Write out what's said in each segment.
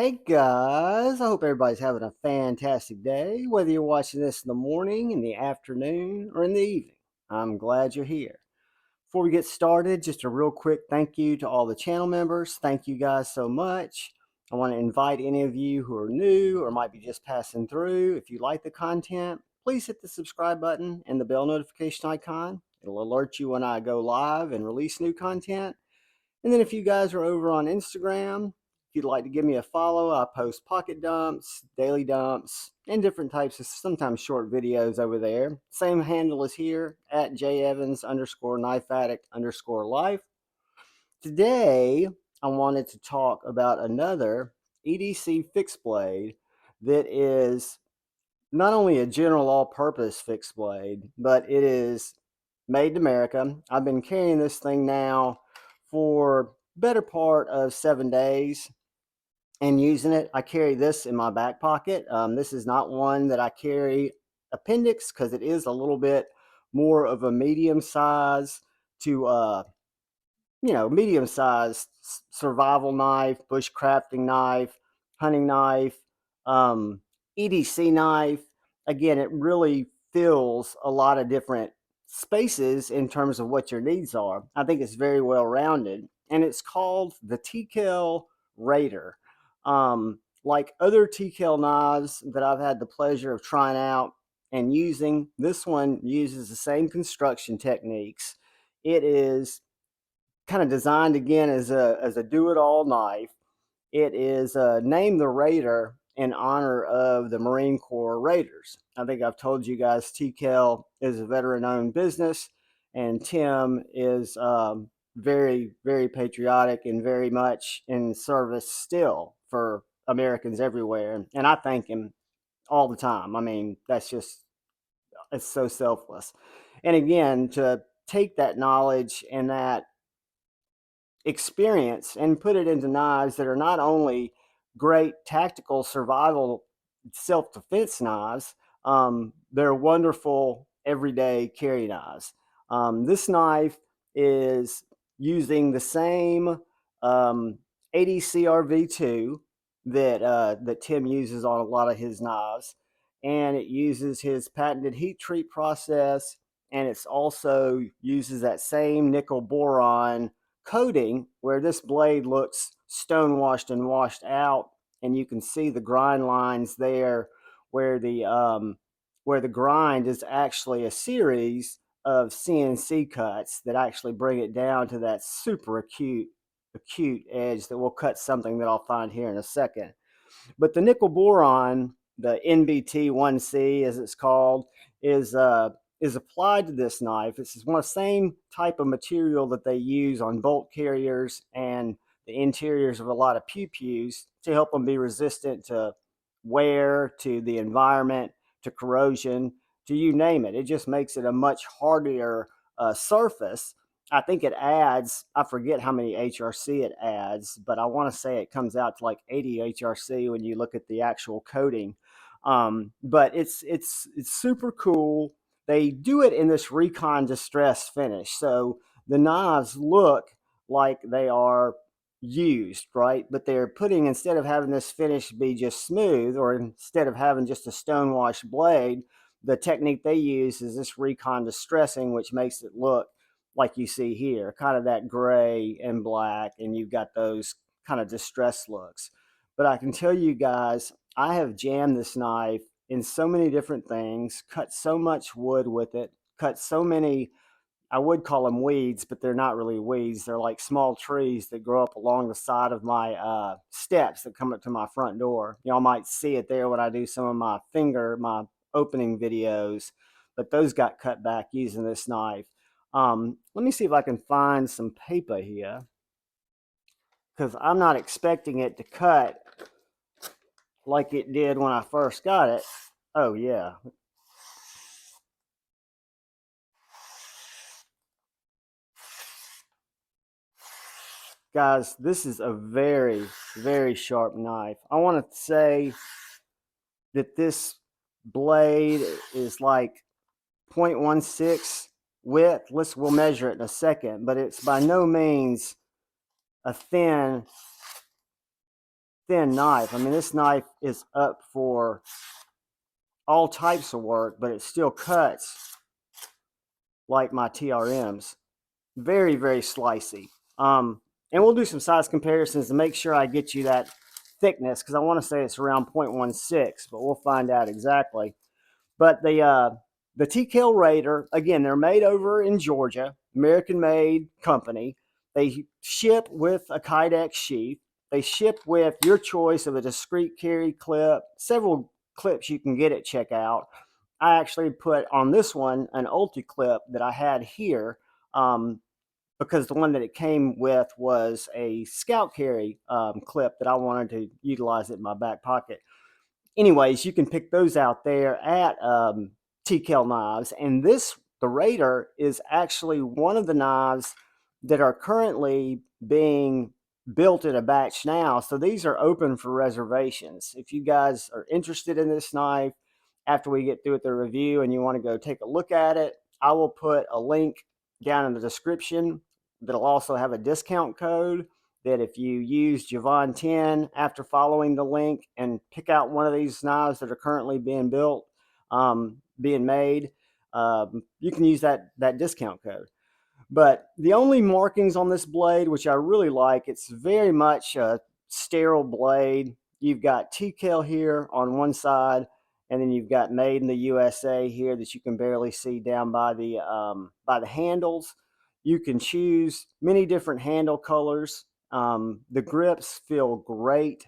Hey guys, I hope everybody's having a fantastic day, whether you're watching this in the morning, in the afternoon, or in the evening. I'm glad you're here. Before we get started, just a real quick thank you to all the channel members. Thank you guys so much. I want to invite any of you who are new or might be just passing through. If you like the content, please hit the subscribe button and the bell notification icon. It'll alert you when I go live and release new content. And then if you guys are over on Instagram, if you'd like to give me a follow, I post pocket dumps, daily dumps, and different types of sometimes short videos over there. Same handle is here at jevans_knifeaddict_life. Today, I wanted to talk about another EDC fixed blade that is not only a general all-purpose fixed blade, but it is made in America. I've been carrying this thing now for better part of 7 days and using it. I carry this in my back pocket. This is not one that I carry appendix because it is a little bit more of a medium size to medium-sized survival knife, bushcrafting knife, hunting knife, um, EDC knife. Again, it really fills a lot of different spaces in terms of what your needs are. I think it's very well rounded, and it's called the Kell Raider. Like other T.Kell knives that I've had the pleasure of trying out and using, this one uses the same construction techniques. It is kind of designed again as a do-it-all knife. It is named the Raider in honor of the Marine Corps Raiders. I think I've told you guys T.Kell is a veteran-owned business, and Tim is very, very patriotic and very much in service still for Americans everywhere. And I thank him all the time. I mean, it's so selfless. And again, to take that knowledge and that experience and put it into knives that are not only great tactical survival self-defense knives, they're wonderful everyday carry knives. This knife is using the same ADCRV2 that Tim uses on a lot of his knives, and it uses his patented heat treat process, and it's also uses that same nickel boron coating where this blade looks stone washed and washed out, and you can see the grind lines there where the grind is actually a series of CNC cuts that actually bring it down to that super acute edge that will cut something that I'll find here in a second. But the nickel boron, the NBT1C as it's called, is applied to this knife. It's one of the same type of material that they use on bolt carriers and the interiors of a lot of pew-pews to help them be resistant to wear, to the environment, to corrosion, to you name it. It just makes it a much hardier surface. I think it adds, I forget how many HRC it adds, but I want to say it comes out to like 80 HRC when you look at the actual coating. But it's super cool. They do it in this recon distress finish. So the knives look like they are used, right? But they're putting, instead of having this finish be just smooth, or instead of having just a stonewash blade, the technique they use is this recon distressing, which makes it look like you see here, kind of that gray and black, and you've got those kind of distressed looks. But I can tell you guys, I have jammed this knife in so many different things, cut so much wood with it, cut so many, I would call them weeds, but they're not really weeds. They're like small trees that grow up along the side of my steps that come up to my front door. Y'all might see it there when I do some of my opening videos, but those got cut back using this knife. Let me see if I can find some paper here, because I'm not expecting it to cut like it did when I first got it. Oh yeah. Guys, this is a very, very sharp knife. I want to say that this blade is like 0.16 width. We'll measure it in a second, but it's by no means a thin thin knife. I mean, this knife is up for all types of work, but it still cuts like my TRMs. Very, very slicey. And we'll do some size comparisons to make sure I get you that thickness, because I want to say it's around 0.16, but we'll find out exactly. But the T.Kell Raider, again, they're made over in Georgia, American-made company. They ship with a Kydex sheath. They ship with your choice of a discrete carry clip, several clips you can get at checkout. I actually put on this one an Ulti clip that I had here, because the one that it came with was a scout carry clip that I wanted to utilize it in my back pocket. Anyways, you can pick those out there at T.Kell Knives. And the Raider, is actually one of the knives that are currently being built in a batch now. So these are open for reservations. If you guys are interested in this knife after we get through with the review and you want to go take a look at it, I will put a link down in the description that'll also have a discount code that if you use Javon10 after following the link and pick out one of these knives that are currently being built, being made, you can use that discount code. But the only markings on this blade, which I really like, it's very much a sterile blade. You've got T.Kell here on one side, and then you've got Made in the USA here that you can barely see down by the handles. You can choose many different handle colors. The grips feel great.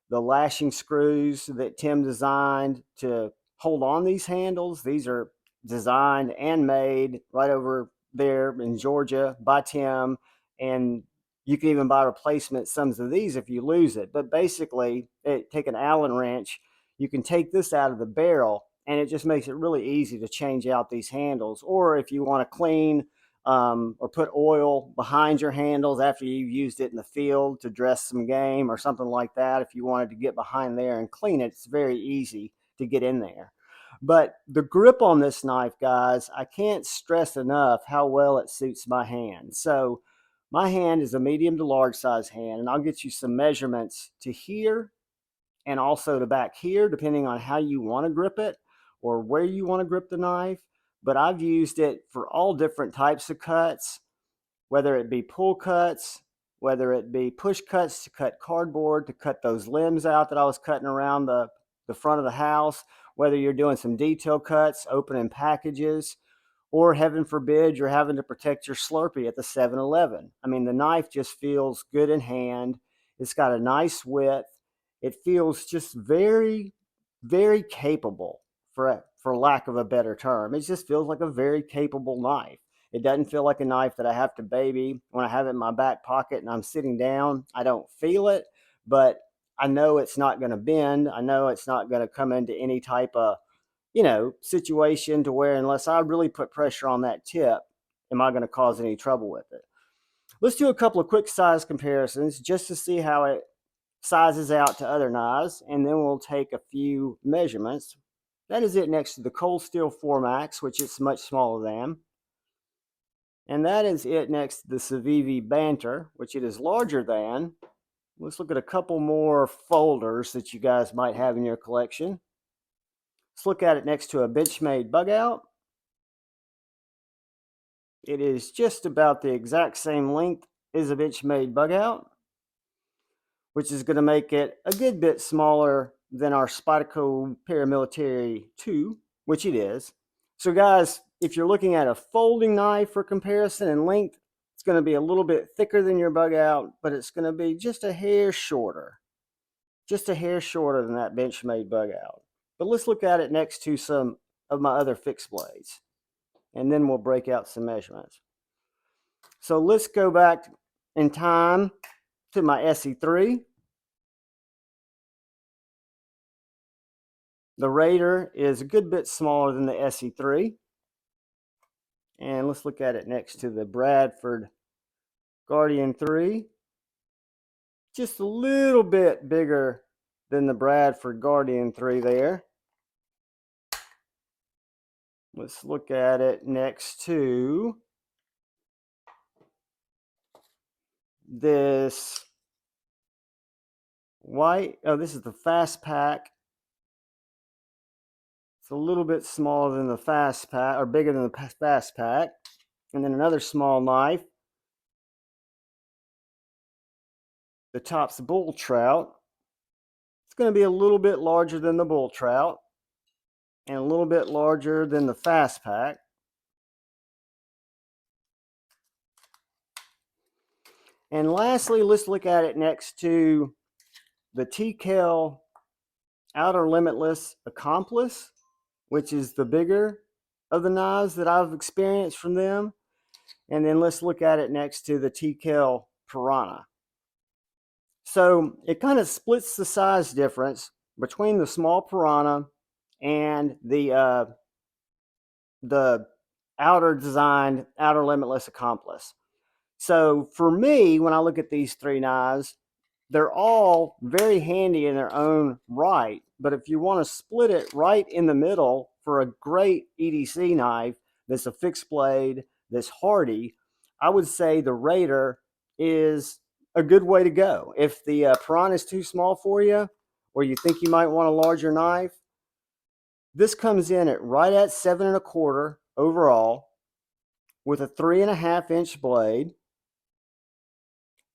The lashing screws that Tim designed to hold on these handles, these are designed and made right over there in Georgia by Tim. And you can even buy replacement sums of these if you lose it. But basically, take an Allen wrench, you can take this out of the barrel, and it just makes it really easy to change out these handles. Or if you want to clean or put oil behind your handles after you've used it in the field to dress some game or something like that, if you wanted to get behind there and clean it, it's very easy to get in there. But the grip on this knife, guys, I can't stress enough how well it suits my hand. So my hand is a medium to large size hand, and I'll get you some measurements to here and also to back here, depending on how you want to grip it or where you want to grip the knife. But I've used it for all different types of cuts, whether it be pull cuts, whether it be push cuts to cut cardboard, to cut those limbs out that I was cutting around the front of the house, whether you're doing some detail cuts, opening packages, or heaven forbid, you're having to protect your Slurpee at the 7-Eleven. I mean, the knife just feels good in hand. It's got a nice width. It feels just very, very capable, for lack of a better term. It just feels like a very capable knife. It doesn't feel like a knife that I have to baby. When I have it in my back pocket and I'm sitting down, I don't feel it, but I know it's not going to bend. I know it's not going to come into any type of situation to where, unless I really put pressure on that tip, am I going to cause any trouble with it. Let's do a couple of quick size comparisons just to see how it sizes out to other knives, and then we'll take a few measurements. That is it next to the Cold Steel 4max, which it's much smaller than. And that is it next to the Civivi Banter, which it is larger than. Let's look at a couple more folders that you guys might have in your collection. Let's look at it next to a Benchmade Bug Out. It is just about the exact same length as a Benchmade Bug Out, which is going to make it a good bit smaller than our Spyderco Paramilitary 2, which it is. So guys, if you're looking at a folding knife for comparison in length, it's going to be a little bit thicker than your Bug Out, but it's going to be just a hair shorter. Just a hair shorter than that Benchmade Bug Out. But let's look at it next to some of my other fixed blades, and then we'll break out some measurements. So let's go back in time to my SE3. The Raider is a good bit smaller than the SE3. And let's look at it next to the Bradford Guardian 3. Just a little bit bigger than the Bradford Guardian 3 there. Let's look at it next to this white. Oh, this is the fast pack. It's a little bit smaller than the fast pack, or bigger than the fast pack. And then another small knife. The top's bull trout. It's going to be a little bit larger than the bull trout and a little bit larger than the fast pack. And lastly, let's look at it next to the T.Kell Outer Limitless Accomplice, which is the bigger of the knives that I've experienced from them. And then let's look at it next to the T.Kell Piranha. So it kind of splits the size difference between the small Piranha and the outer designed Outer Limitless Accomplice. So for me, when I look at these three knives, they're all very handy in their own right. But if you want to split it right in the middle for a great EDC knife that's a fixed blade, that's hardy, I would say the Raider is a good way to go. If the Piranha is too small for you, or you think you might want a larger knife, this comes in at right at 7¼ overall with a 3.5-inch blade,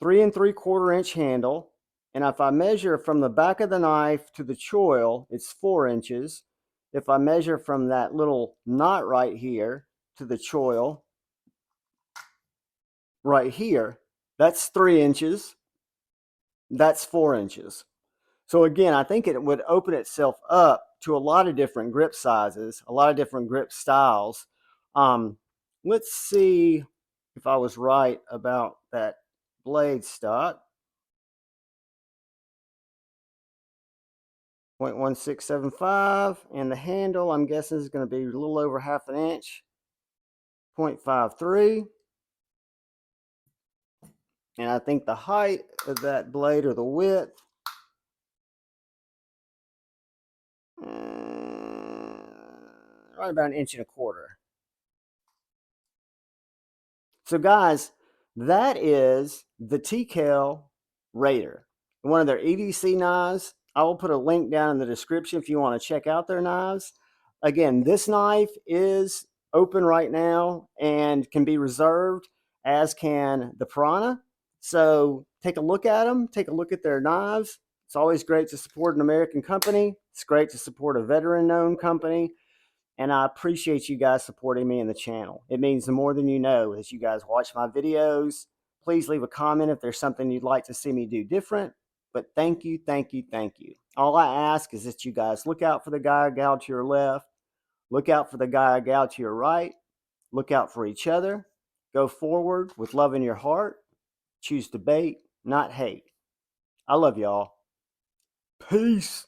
3¾ inch handle, and if I measure from the back of the knife to the choil, it's 4 inches. If I measure from that little knot right here to the choil right here, that's 3 inches. That's 4 inches. So again, I think it would open itself up to a lot of different grip sizes, a lot of different grip styles. Let's see if I was right about that blade stock. 0.1675, and the handle I'm guessing is going to be a little over 1/2 inch, 0.53. And I think the height of that blade, or the width, right about 1.25 inches. So guys, that is the T.Kell Raider, one of their EDC knives. I will put a link down in the description if you want to check out their knives. Again, this knife is open right now and can be reserved, as can the Piranha. So take a look at them, take a look at their knives. It's always great to support an American company. It's great to support a veteran-owned company. And I appreciate you guys supporting me in the channel. It means more than you know as you guys watch my videos. Please leave a comment if there's something you'd like to see me do different. But thank you, thank you, thank you. All I ask is that you guys look out for the guy or gal to your left. Look out for the guy or gal to your right. Look out for each other. Go forward with love in your heart. Choose debate, not hate. I love y'all. Peace.